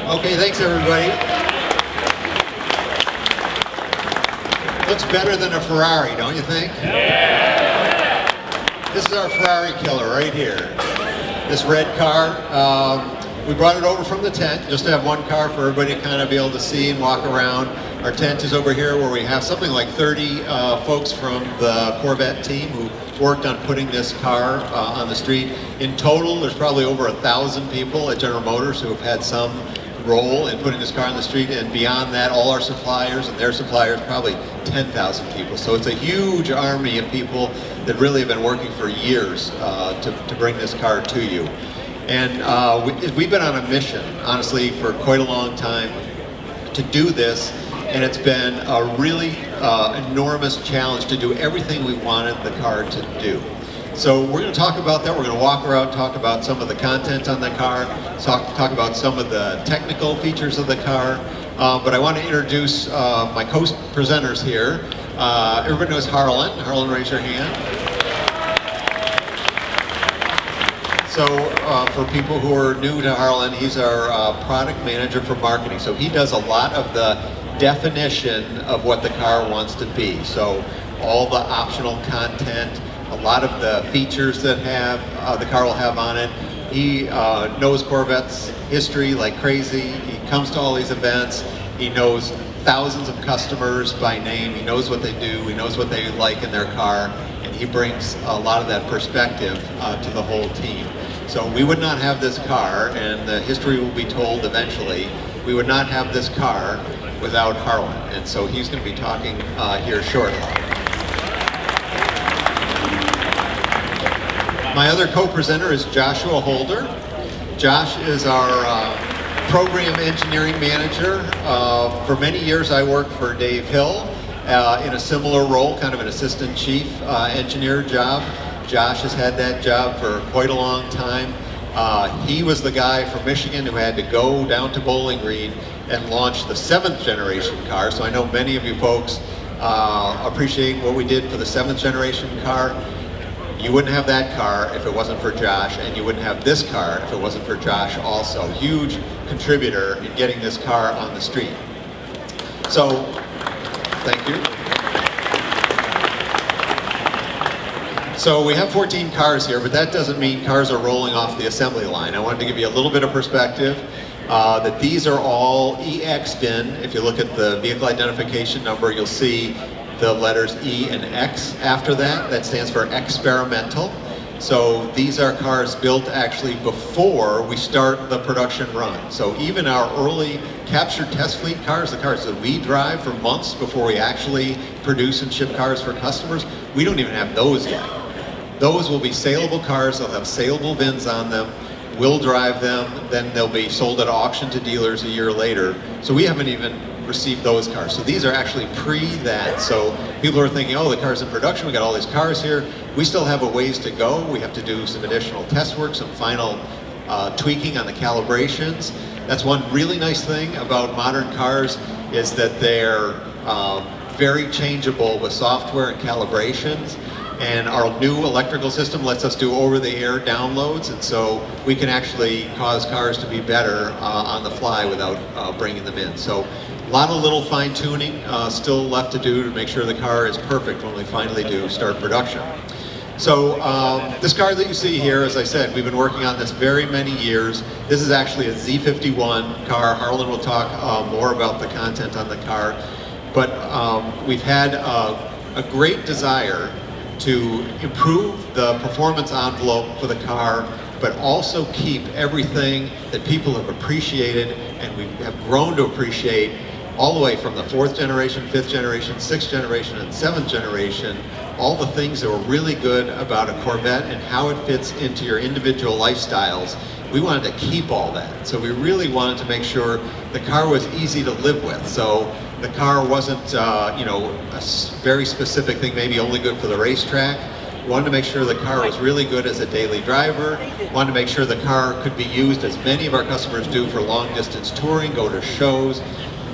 Okay, thanks everybody. Looks better than a Ferrari, don't you think? Yeah. This is our Ferrari killer right here. This red car. We brought it over from the tent just to have one car for everybody to kind of be able to see and walk around. Our tent is over here where we have something like 30 folks from the Corvette team who worked on putting this car on the street. In total, there's probably over 1,000 people at General Motors who have had some role in putting this car on the street, and beyond that, all our suppliers and their suppliers, probably 10,000 people. So it's a huge army of people that really have been working for years to bring this car to you. And we've been on a mission, honestly, for quite a long time to do this, and it's been a really enormous challenge to do everything we wanted the car to do. So we're going to talk about that. We're going to walk around, talk about some of the content on the car, talk about some of the technical features of the car. But I want to introduce my co-presenters here. Everybody knows Harlan. Harlan, raise your hand. So for people who are new to Harlan, he's our product manager for marketing. So he does a lot of the definition of what the car wants to be. So all the optional content, a lot of the features that the car will have on it. He knows Corvette's history like crazy. He comes to all these events. He knows thousands of customers by name. He knows what they do. He knows what they like in their car. And he brings a lot of that perspective to the whole team. So we would not have this car, and the history will be told eventually, we would not have this car without Harlan. And so he's going to be talking here shortly. My other co-presenter is Joshua Holder. Josh is our program engineering manager. For many years I worked for Dave Hill in a similar role, kind of an assistant chief engineer job. Josh has had that job for quite a long time. He was the guy from Michigan who had to go down to Bowling Green and launch the 7th generation car. So I know many of you folks appreciate what we did for the 7th generation car. You wouldn't have that car if it wasn't for Josh, and you wouldn't have this car if it wasn't for Josh also. Huge contributor in getting this car on the street. So, thank you. So we have 14 cars here, but that doesn't mean cars are rolling off the assembly line. I wanted to give you a little bit of perspective that these are all EX VIN. If you look at the vehicle identification number, you'll see the letters E and X after that. That stands for experimental. So these are cars built actually before we start the production run. So even our early captured test fleet cars, the cars that we drive for months before we actually produce and ship cars for customers, we don't even have those yet. Those will be saleable cars. They'll have saleable VINs on them. We'll drive them. Then they'll be sold at auction to dealers a year later. So we haven't even received those cars. So these are actually pre that. So people are thinking, oh, the car's in production. We got all these cars here. We still have a ways to go. We have to do some additional test work, some final tweaking on the calibrations. That's one really nice thing about modern cars is that they're very changeable with software and calibrations. And our new electrical system lets us do over-the-air downloads, and so we can actually cause cars to be better on the fly without bringing them in. So a lot of little fine-tuning still left to do to make sure the car is perfect when we finally do start production. So this car that you see here, as I said, we've been working on this very many years. This is actually a Z51 car. Harlan will talk more about the content on the car. But we've had a great desire to improve the performance envelope for the car, but also keep everything that people have appreciated and we have grown to appreciate all the way from the 4th generation, 5th generation, 6th generation, and 7th generation, all the things that were really good about a Corvette and how it fits into your individual lifestyles. We wanted to keep all that. So we really wanted to make sure the car was easy to live with. So the car wasn't, you know, a very specific thing, maybe only good for the racetrack. We wanted to make sure the car was really good as a daily driver. We wanted to make sure the car could be used, as many of our customers do, for long distance touring, go to shows,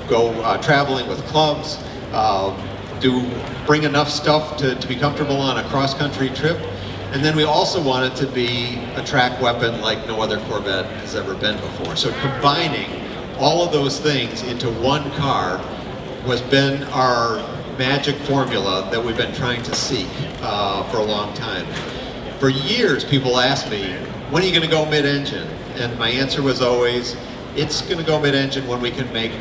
go traveling with clubs, bring enough stuff to be comfortable on a cross-country trip. And then we also want it to be a track weapon like no other Corvette has ever been before. So combining all of those things into one car has been our magic formula that we've been trying to seek for a long time. For years, people asked me, when are you going to go mid-engine? And my answer was always, it's going to go mid-engine when we can make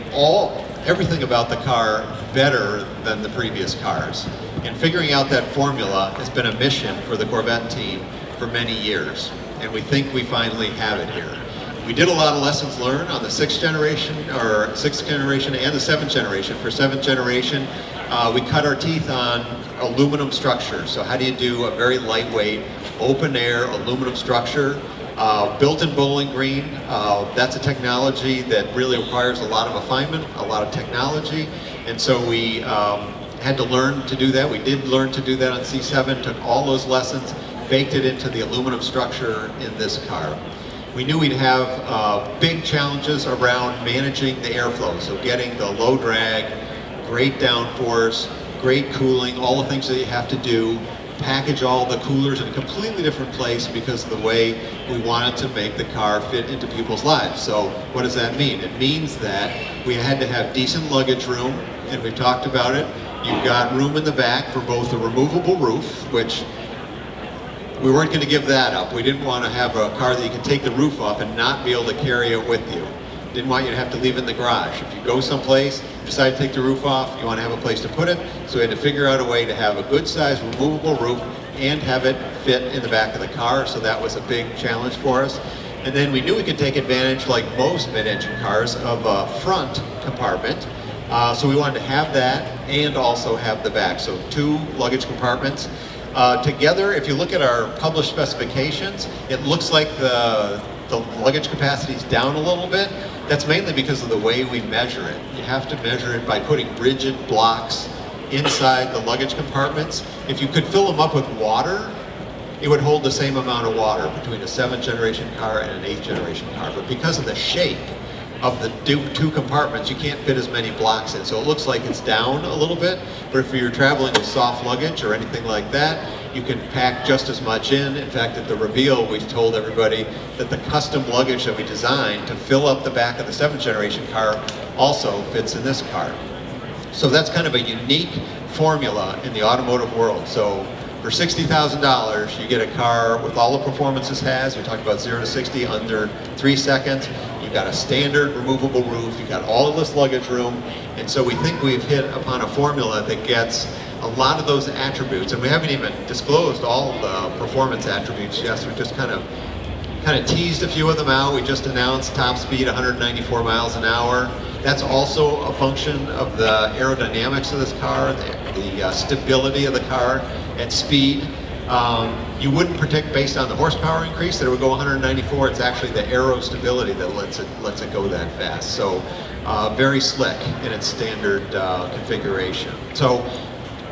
everything about the car better than the previous cars. And figuring out that formula has been a mission for the Corvette team for many years. And we think we finally have it here. We did a lot of lessons learned on the sixth generation and the 7th generation. For 7th generation, we cut our teeth on aluminum structure. So how do you do a very lightweight, open air aluminum structure? Built-in bowling green, that's a technology that really requires a lot of refinement, a lot of technology. And so we had to learn to do that. We did learn to do that on C7, took all those lessons, baked it into the aluminum structure in this car. We knew we'd have big challenges around managing the airflow, so getting the low drag, great downforce, great cooling, all the things that you have to do, package all the coolers in a completely different place because of the way we wanted to make the car fit into people's lives. So what does that mean? It means that we had to have decent luggage room, and we've talked about it. You've got room in the back for both a removable roof, which we weren't going to give that up. We didn't want to have a car that you could take the roof off and not be able to carry it with you. Didn't want you to have to leave it in the garage. If you go someplace, decide to take the roof off, you want to have a place to put it. So we had to figure out a way to have a good size removable roof and have it fit in the back of the car. So that was a big challenge for us. And then we knew we could take advantage, like most mid-engine cars, of a front compartment. So we wanted to have that and also have the back. So 2 luggage compartments. Together, if you look at our published specifications, it looks like the luggage capacity is down a little bit. That's mainly because of the way we measure it. You have to measure it by putting rigid blocks inside the luggage compartments. If you could fill them up with water, it would hold the same amount of water between a 7th generation car and an 8th generation car. But because of the shape of the 2 compartments, you can't fit as many blocks in. So it looks like it's down a little bit, but if you're traveling with soft luggage or anything like that, you can pack just as much in. In fact, at the reveal, we told everybody that the custom luggage that we designed to fill up the back of the 7th generation car also fits in this car. So that's kind of a unique formula in the automotive world. So for $60,000, you get a car with all the performance this has. We talked about 0 to 60 under 3 seconds. You've got a standard removable roof. You've got all of this luggage room. And so we think we've hit upon a formula that gets a lot of those attributes. And we haven't even disclosed all the performance attributes yet. We just kind of teased a few of them out. We just announced top speed 194 miles an hour. That's also a function of the aerodynamics of this car, the stability of the car at speed. You wouldn't predict based on the horsepower increase that it would go 194. It's actually the aero stability that lets it go that fast. So very slick in its standard configuration. So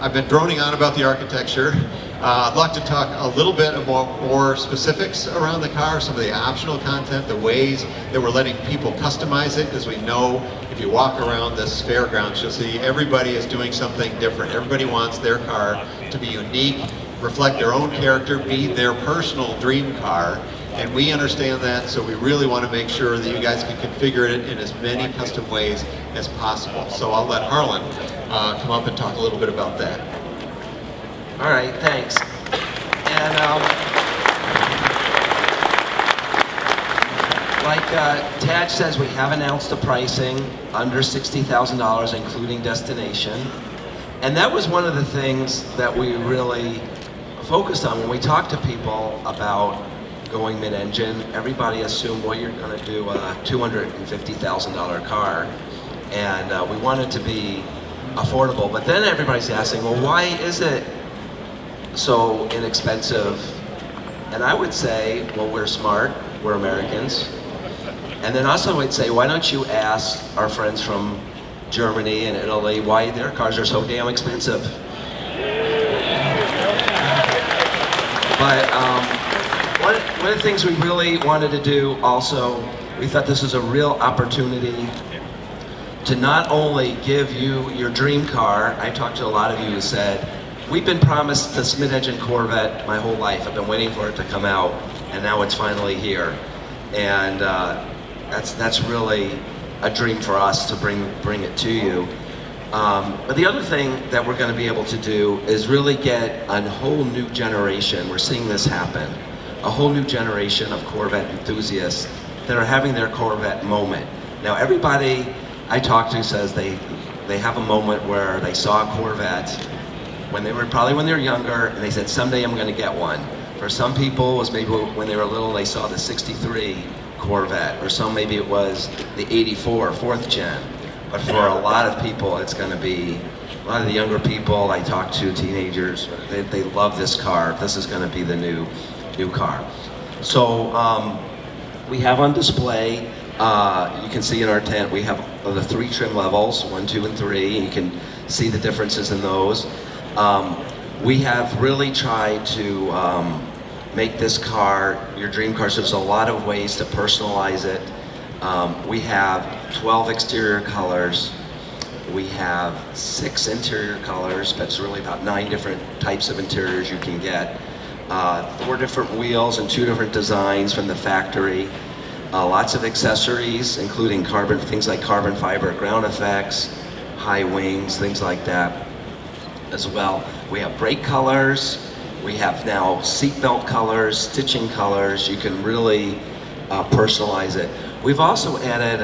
I've been droning on about the architecture. I'd like to talk a little bit about more specifics around the car, some of the optional content, the ways that we're letting people customize it, because we know if you walk around this fairgrounds, you'll see everybody is doing something different. Everybody wants their car to be unique, reflect their own character, be their personal dream car, and we understand that, so we really want to make sure that you guys can configure it in as many custom ways as possible. So I'll let Harlan come up and talk a little bit about that. All right, thanks. And like Tadge says, we have announced the pricing under $60,000, including destination. And that was one of the things that we really focused on when we talked to people about going mid-engine. Everybody assumed, well, you're going to do a $250,000 car, and we want it to be affordable. But then everybody's asking, well, why is it so inexpensive? And I would say, well, we're smart, we're Americans. And then also I'd say, why don't you ask our friends from Germany and Italy why their cars are so damn expensive? But one of the things we really wanted to do also, we thought this was a real opportunity to not only give you your dream car. I talked to a lot of you who said, we've been promised this mid-engine Corvette my whole life. I've been waiting for it to come out, and now it's finally here. And that's really a dream for us to bring it to you. But the other thing that we're going to be able to do is really get a whole new generation. We're seeing this happen. A whole new generation of Corvette enthusiasts that are having their Corvette moment. Now, everybody I talk to says they have a moment where they saw a Corvette when they were younger, and they said, someday I'm going to get one. For some people, it was maybe when they were little, they saw the '63 Corvette, or some maybe it was the '84 4th gen. But for a lot of people, it's going to be, a lot of the younger people I talk to, teenagers, they love this car. This is going to be the new car. So we have on display, you can see in our tent, we have the 3 trim levels, 1, 2, and 3. You can see the differences in those. We have really tried to make this car your dream car. So there's a lot of ways to personalize it. We have 12 exterior colors. We have 6 interior colors, but it's really about 9 different types of interiors you can get. 4 different wheels and 2 different designs from the factory. Lots of accessories, including things like carbon fiber ground effects, high wings, things like that as well. We have brake colors. We have now seatbelt colors, stitching colors. You can really personalize it. We've also added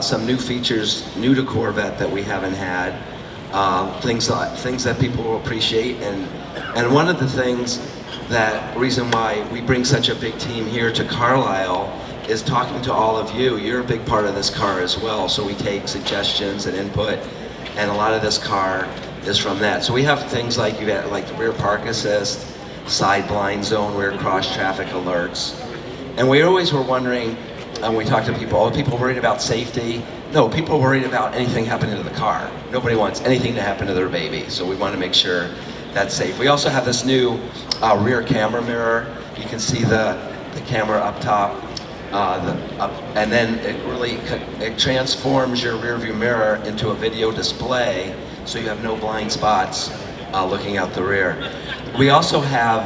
some new features, new to Corvette, that we haven't had. Things that people will appreciate, and one of the things reason why we bring such a big team here to Carlisle is talking to all of you. You're a big part of this car as well, so we take suggestions and input, and a lot of this car is from that. So we have things like the rear park assist, side blind zone, rear cross traffic alerts. And we always were wondering, and we talk to people, are people worried about safety? No, people are worried about anything happening to the car. Nobody wants anything to happen to their baby, so we want to make sure that's safe. We also have this new rear camera mirror. You can see the camera up top, and then it transforms your rear view mirror into a video display, so you have no blind spots looking out the rear. We also have,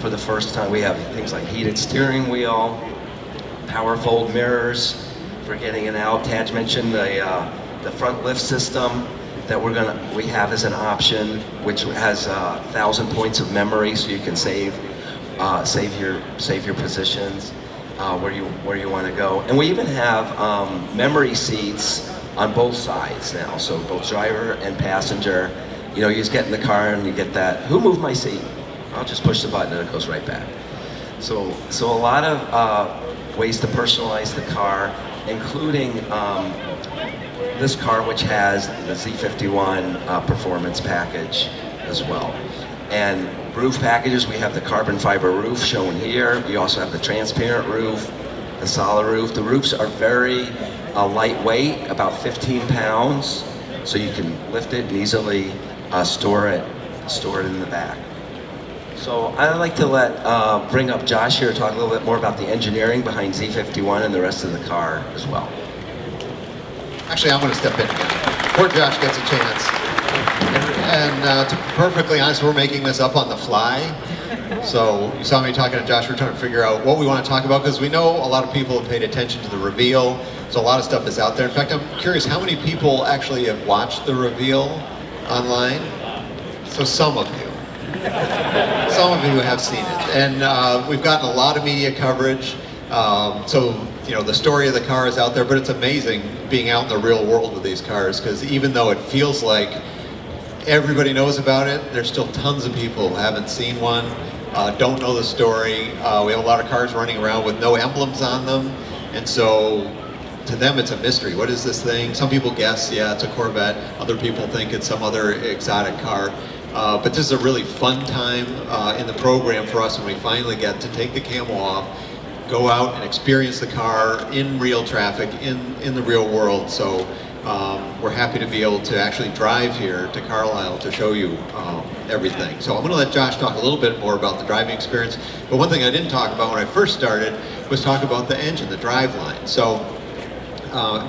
for the first time, we have things like heated steering wheel, power fold mirrors for getting in and out. Tadge mentioned the front lift system that we have as an option, which has 1,000 points of memory, so you can save your positions where you want to go. And we even have memory seats on both sides now, so both driver and passenger. You know, you just get in the car and you get that, who moved my seat? I'll just push the button and it goes right back. So a lot of ways to personalize the car, including this car, which has the Z51 Performance Package as well. And roof packages, we have the carbon fiber roof shown here. You also have the transparent roof, the solid roof. The roofs are very lightweight, about 15 pounds, so you can lift it and easily store it in the back. So I'd like to bring up Josh here to talk a little bit more about the engineering behind Z51 and the rest of the car as well. Actually, I'm going to step in again before Josh gets a chance. And to be perfectly honest, we're making this up on the fly. So you saw me talking to Josh. We're trying to figure out what we want to talk about, because we know a lot of people have paid attention to the reveal. So a lot of stuff is out there. In fact, I'm curious how many people actually have watched the reveal online. So some of you. Some of you have seen it. And we've gotten a lot of media coverage. So, you know, the story of the car is out there, but it's amazing being out in the real world with these cars, because even though it feels like everybody knows about it, there's still tons of people who haven't seen one, don't know the story. We have a lot of cars running around with no emblems on them, and so to them it's a mystery. What is this thing? Some people guess, yeah, it's a Corvette. Other people think it's some other exotic car. But this is a really fun time in the program for us when we finally get to take the camo off, go out and experience the car in real traffic, in the real world. So we're happy to be able to actually drive here to Carlisle to show you everything. So I'm going to let Josh talk a little bit more about the driving experience. But one thing I didn't talk about when I first started was talk about the engine, the driveline. So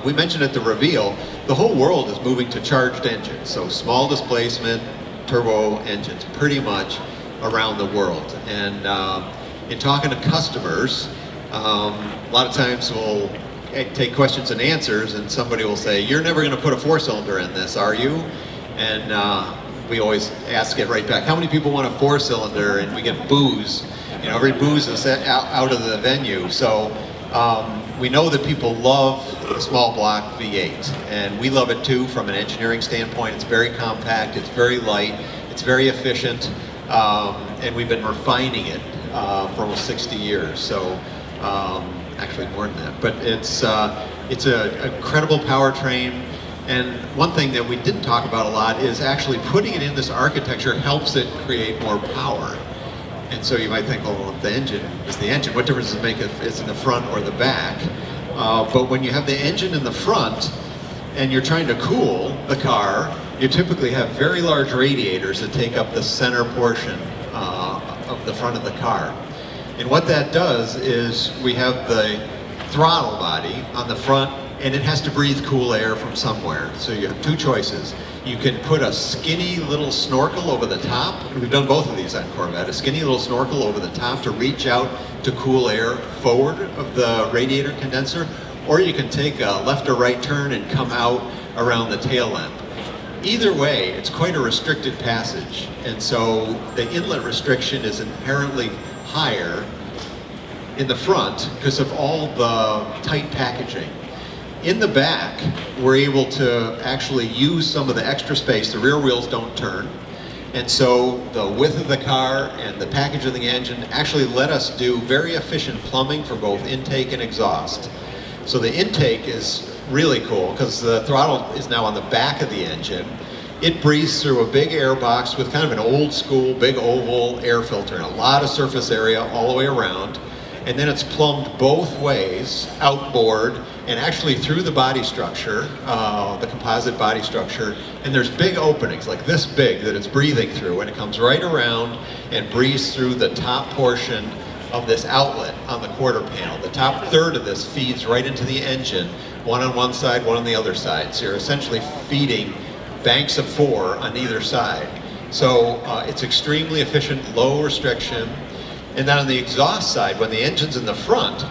we mentioned at the reveal, the whole world is moving to charged engines. So small displacement, turbo engines pretty much around the world. And in talking to customers, a lot of times we'll take questions and answers, and somebody will say, "You're never going to put a 4-cylinder in this, are you?" And we always ask it right back, "How many people want a 4-cylinder?" And we get boos. You know, every booze is out of the venue. So we know that people love the small block V8, and we love it too from an engineering standpoint. It's very compact, it's very light, it's very efficient, and we've been refining it for almost 60 years. So actually more than that, but it's an incredible powertrain. And one thing that we didn't talk about a lot is actually putting it in this architecture helps it create more power. And so you might think, well, the engine is the engine. What difference does it make if it's in the front or the back? But when you have the engine in the front and you're trying to cool the car, you typically have very large radiators that take up the center portion of the front of the car. And what that does is we have the throttle body on the front, and it has to breathe cool air from somewhere. So you have two choices. You can put a skinny little snorkel over the top. We've done both of these on Corvette. A skinny little snorkel over the top to reach out to cool air forward of the radiator condenser. Or you can take a left or right turn and come out around the tail lamp. Either way, it's quite a restricted passage. And so the inlet restriction is inherently higher in the front because of all the tight packaging. In the back, we're able to actually use some of the extra space. The rear wheels don't turn. And so the width of the car and the package of the engine actually let us do very efficient plumbing for both intake and exhaust. So the intake is really cool because the throttle is now on the back of the engine. It breathes through a big air box with kind of an old school, big oval air filter and a lot of surface area all the way around. And then it's plumbed both ways, outboard, and actually through the body structure, the composite body structure. And there's big openings, like this big, that it's breathing through, and it comes right around and breathes through the top portion of this outlet on the quarter panel. The top third of this feeds right into the engine, one on one side, one on the other side. So you're essentially feeding banks of 4 on either side. So it's extremely efficient, low restriction. And then on the exhaust side, when the engine's in the front,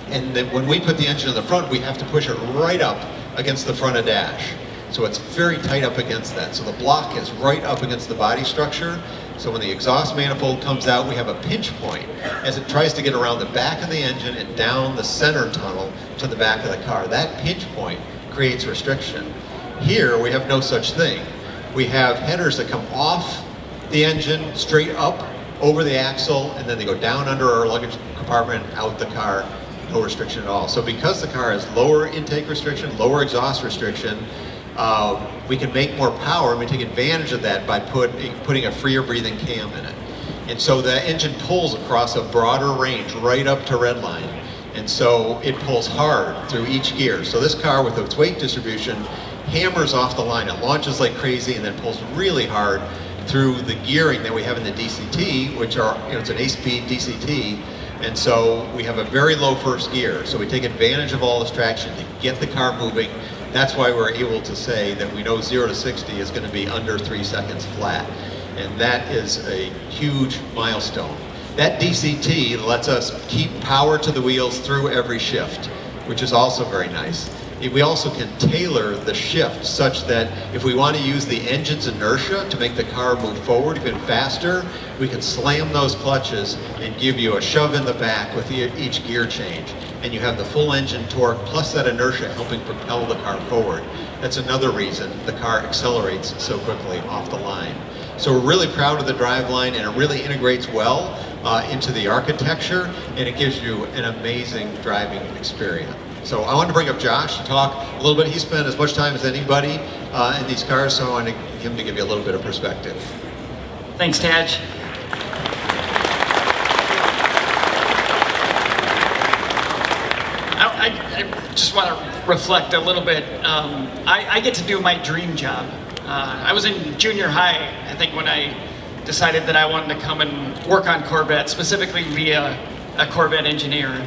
and then when we put the engine in the front, we have to push it right up against the front of dash. So it's very tight up against that. So the block is right up against the body structure. So when the exhaust manifold comes out, we have a pinch point as it tries to get around the back of the engine and down the center tunnel to the back of the car. That pinch point creates restriction. Here, we have no such thing. We have headers that come off the engine, straight up, over the axle, and then they go down under our luggage compartment, out the car, no restriction at all. So because the car has lower intake restriction, lower exhaust restriction, we can make more power, and we take advantage of that by putting a freer breathing cam in it. And so the engine pulls across a broader range, right up to redline. And so it pulls hard through each gear. So this car, with its weight distribution, hammers off the line. It launches like crazy and then pulls really hard through the gearing that we have in the DCT, which are, it's an 8-speed DCT, and so we have a very low first gear. So we take advantage of all this traction to get the car moving. That's why we're able to say that we know 0 to 60 is going to be under 3 seconds flat, and that is a huge milestone. That DCT lets us keep power to the wheels through every shift, which is also very nice. We also can tailor the shift such that if we want to use the engine's inertia to make the car move forward even faster, we can slam those clutches and give you a shove in the back with each gear change. And you have the full engine torque plus that inertia helping propel the car forward. That's another reason the car accelerates so quickly off the line. So we're really proud of the driveline, and it really integrates well into the architecture, and it gives you an amazing driving experience. So I wanted to bring up Josh to talk a little bit. He spent as much time as anybody in these cars, so I wanted him to give you a little bit of perspective. Thanks, Tadge. I just want to reflect a little bit. I get to do my dream job. I was in junior high, I think, when I decided that I wanted to come and work on Corvette, specifically be a Corvette engineer.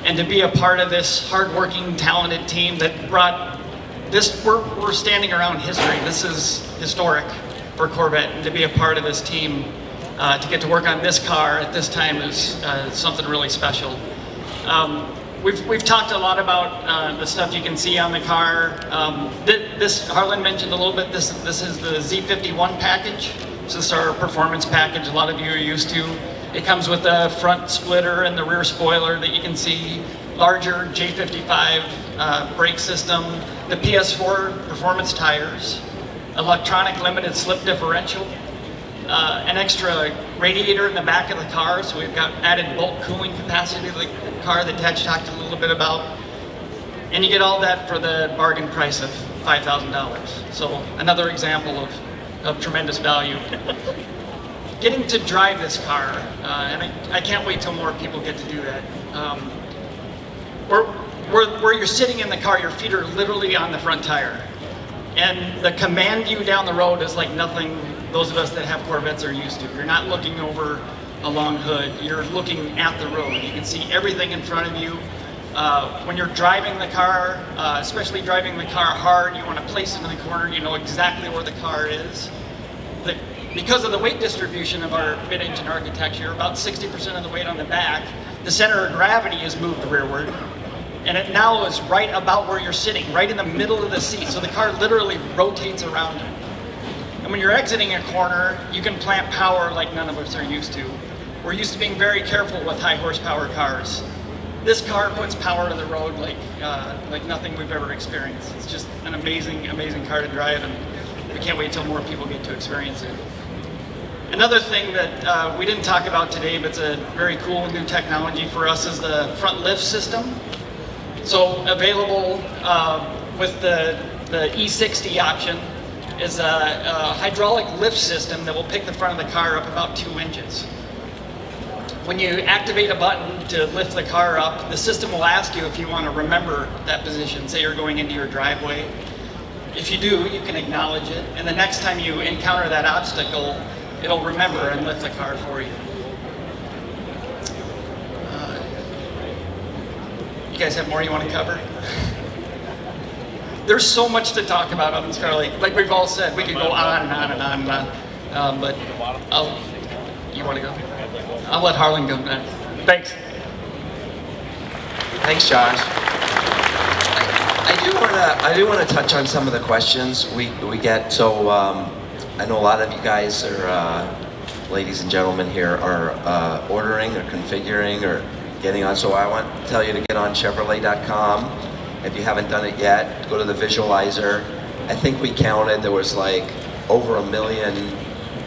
And to be a part of this hardworking, talented team that brought this, we're standing around history. This is historic for Corvette, and to be a part of this team, to get to work on this car at this time is something really special. we've talked a lot about the stuff you can see on the car. This Harlan mentioned a little bit. This is the Z51 package. So this is our performance package. A lot of you are used to. It comes with a front splitter and the rear spoiler that you can see. Larger J55 brake system. The PS4 performance tires. Electronic limited slip differential. An extra radiator in the back of the car, so we've got added bulk cooling capacity to the car that Tadge talked a little bit about. And you get all that for the bargain price of $5,000. So another example of tremendous value. Getting to drive this car, and I can't wait till more people get to do that. Where you're sitting in the car, your feet are literally on the front tire. And the command view down the road is like nothing those of us that have Corvettes are used to. You're not looking over a long hood, you're looking at the road. You can see everything in front of you. When you're driving the car, especially driving the car hard, you want to place it in the corner, you know exactly where the car is. Because of the weight distribution of our mid-engine architecture, about 60% of the weight on the back, the center of gravity is moved rearward. And it now is right about where you're sitting, right in the middle of the seat. So the car literally rotates around you. And when you're exiting a corner, you can plant power like none of us are used to. We're used to being very careful with high horsepower cars. This car puts power to the road like nothing we've ever experienced. It's just an amazing, amazing car to drive, and we can't wait till more people get to experience it. Another thing that we didn't talk about today, but it's a very cool new technology for us, is the front lift system. So available with the E60 option is a hydraulic lift system that will pick the front of the car up about 2 inches. When you activate a button to lift the car up, the system will ask you if you want to remember that position. Say you're going into your driveway. If you do, you can acknowledge it, and the next time you encounter that obstacle, it'll remember and lift the car for you. You guys have more you want to cover? There's so much to talk about on this car. Like we've all said, we could go on and on and on and on. But you want to go? I'll let Harlan go next. Thanks. Thanks, Josh. I do want to touch on some of the questions we get. So I know a lot of you guys are, ladies and gentlemen here, are ordering or configuring or getting on. So I want to tell you to get on Chevrolet.com. If you haven't done it yet, go to the visualizer. I think we counted, there was like over 1 million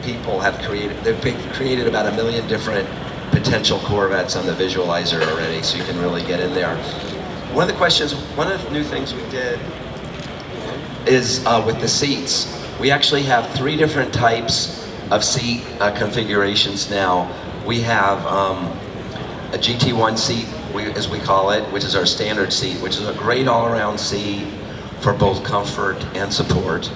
people they've created about 1 million different potential Corvettes on the visualizer already, so you can really get in there. One of the new things we did is with the seats. We actually have 3 different types of seat configurations now. We have a GT1 seat, as we call it, which is our standard seat, which is a great all-around seat for both comfort and support.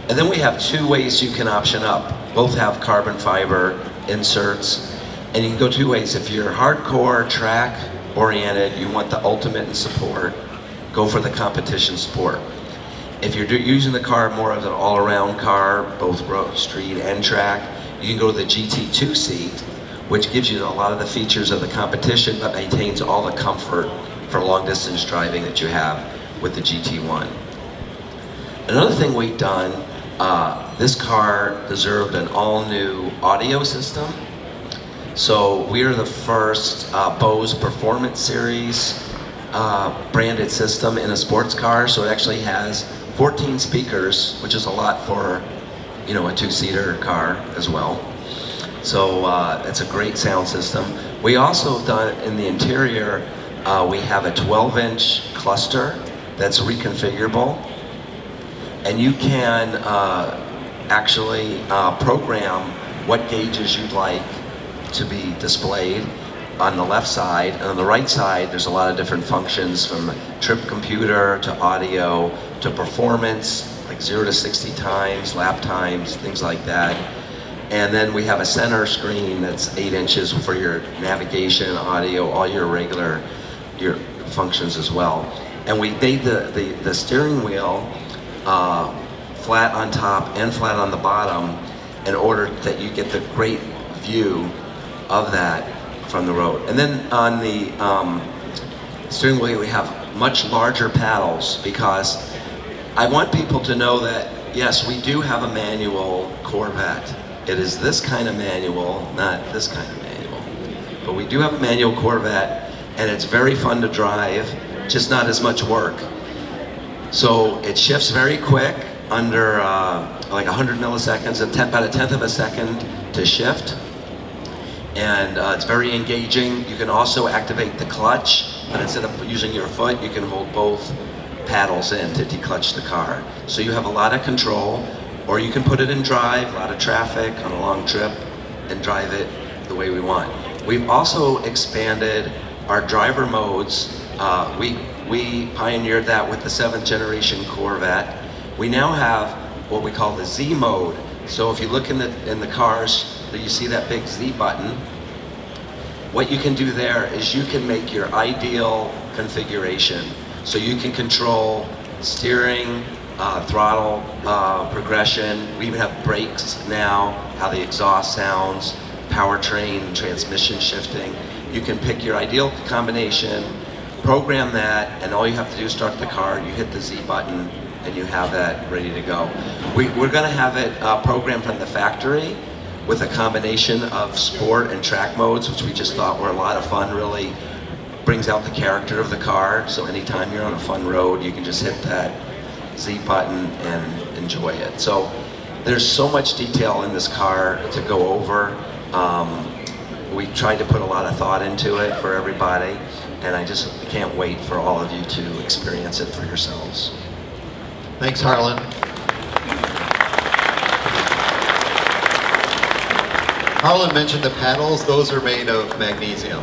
And then we have 2 ways you can option up. Both have carbon fiber inserts, and you can go 2 ways. If you're hardcore track oriented, you want the ultimate in support, go for the competition sport. If you're using the car more as an all-around car, both road, street, and track, you can go to the GT2 seat, which gives you a lot of the features of the competition, but maintains all the comfort for long distance driving that you have with the GT1. Another thing we've done, this car deserved an all-new audio system. So we are the first Bose Performance Series branded system in a sports car. So it actually has 14 speakers, which is a lot for, a 2-seater car as well. So it's a great sound system. We also done in the interior, we have a 12-inch cluster that's reconfigurable. And you can actually program what gauges you'd like to be displayed on the left side. And on the right side, there's a lot of different functions, from trip computer to audio to performance, like 0 to 60 times, lap times, things like that. And then we have a center screen that's 8 inches for your navigation, audio, all your regular functions as well. And we made the steering wheel flat on top and flat on the bottom in order that you get the great view of that from the road. And then on the steering wheel, we have much larger paddles because I want people to know that, yes, we do have a manual Corvette. It is this kind of manual, not this kind of manual. But we do have a manual Corvette, and it's very fun to drive, just not as much work. So it shifts very quick, under like 100 milliseconds, about a tenth of a second to shift. And it's very engaging. You can also activate the clutch, but instead of using your foot, you can hold both paddles in to declutch the car. So you have a lot of control, or you can put it in drive, a lot of traffic on a long trip, and drive it the way we want. We've also expanded our driver modes. We pioneered that with the 7th generation Corvette. We now have what we call the Z mode. So if you look in the cars, you see that big Z button. What you can do there is you can make your ideal configuration. So you can control steering, throttle, progression. We even have brakes now, how the exhaust sounds, powertrain, transmission shifting. You can pick your ideal combination, program that, and all you have to do is start the car, you hit the Z button, and you have that ready to go. We're gonna have it programmed from the factory with a combination of sport and track modes, which we just thought were a lot of fun, really brings out the character of the car. So anytime you're on a fun road, you can just hit that Z button and enjoy it. So there's so much detail in this car to go over. We tried to put a lot of thought into it for everybody, and I just can't wait for all of you to experience it for yourselves. Thanks, Harlan. Harlan mentioned the paddles. Those are made of magnesium.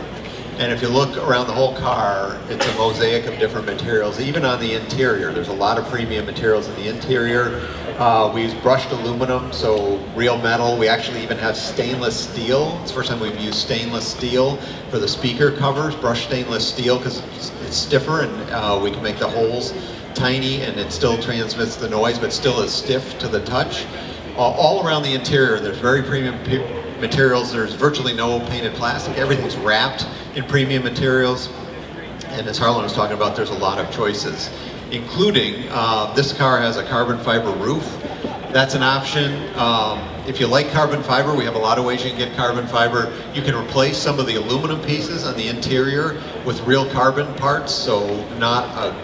And if you look around the whole car, it's a mosaic of different materials. Even on the interior, there's a lot of premium materials in the interior. We use brushed aluminum, so real metal. We actually even have stainless steel. It's the first time we've used stainless steel for the speaker covers, brushed stainless steel, because it's stiffer, and we can make the holes tiny, and it still transmits the noise, but still is stiff to the touch. All around the interior, there's very premium materials. There's virtually no painted plastic. Everything's wrapped in premium materials. And as Harlan was talking about, there's a lot of choices, including this car has a carbon fiber roof. That's an option. If you like carbon fiber, we have a lot of ways you can get carbon fiber. You can replace some of the aluminum pieces on the interior with real carbon parts, so not a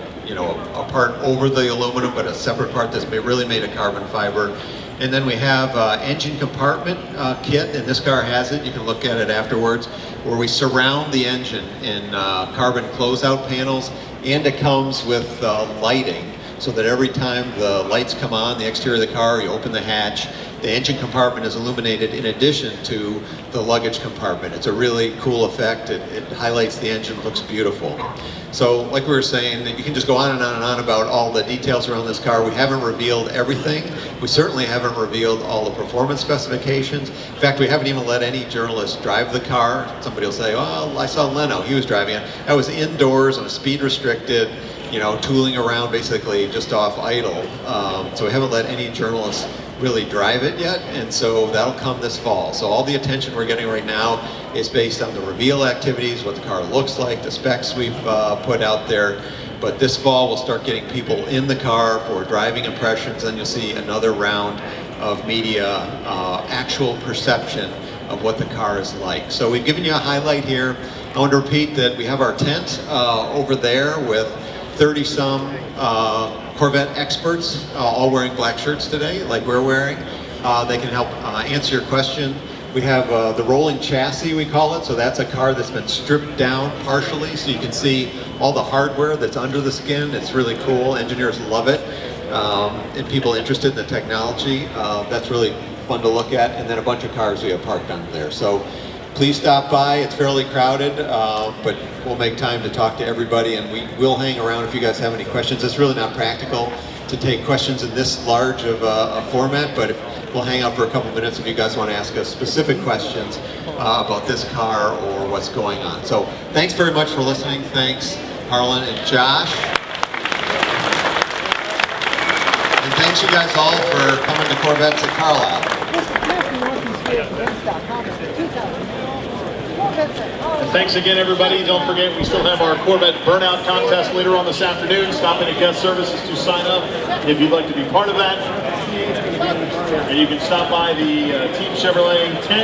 part over the aluminum, but a separate part that's really made of carbon fiber. And then we have engine compartment kit, and this car has it. You can look at it afterwards, where we surround the engine in carbon closeout panels, and it comes with lighting, so that every time the lights come on the exterior of the car, you open the hatch, the engine compartment is illuminated in addition to the luggage compartment. It's a really cool effect. It highlights the engine, looks beautiful. So like we were saying, you can just go on and on and on about all the details around this car. We haven't revealed everything. We certainly haven't revealed all the performance specifications. In fact, we haven't even let any journalist drive the car. Somebody will say, oh, I saw Leno, he was driving it. I was indoors on a speed restricted, tooling around basically just off idle. So we haven't let any journalists really drive it yet, and so that'll come this fall. So all the attention we're getting right now is based on the reveal activities, what the car looks like, the specs we've put out there. But this fall we'll start getting people in the car for driving impressions, and you'll see another round of media actual perception of what the car is like. So we've given you a highlight here. I want to repeat that we have our tent over there with 30-some Corvette experts, all wearing black shirts today, like we're wearing. They can help answer your question. We have the rolling chassis, we call it. So that's a car that's been stripped down partially, so you can see all the hardware that's under the skin. It's really cool. Engineers love it, and people interested in the technology. That's really fun to look at. And then a bunch of cars we have parked under there. So please stop by. It's fairly crowded, but we'll make time to talk to everybody, and we will hang around if you guys have any questions. It's really not practical to take questions in this large of a format, but we'll hang out for a couple minutes if you guys want to ask us specific questions about this car or what's going on. So thanks very much for listening. Thanks, Harlan and Josh. And thanks you guys all for coming to Corvettes at Carlisle. And thanks again, everybody. Don't forget, we still have our Corvette Burnout contest later on this afternoon. Stop in at Guest Services to sign up if you'd like to be part of that. And you can stop by the Team Chevrolet 10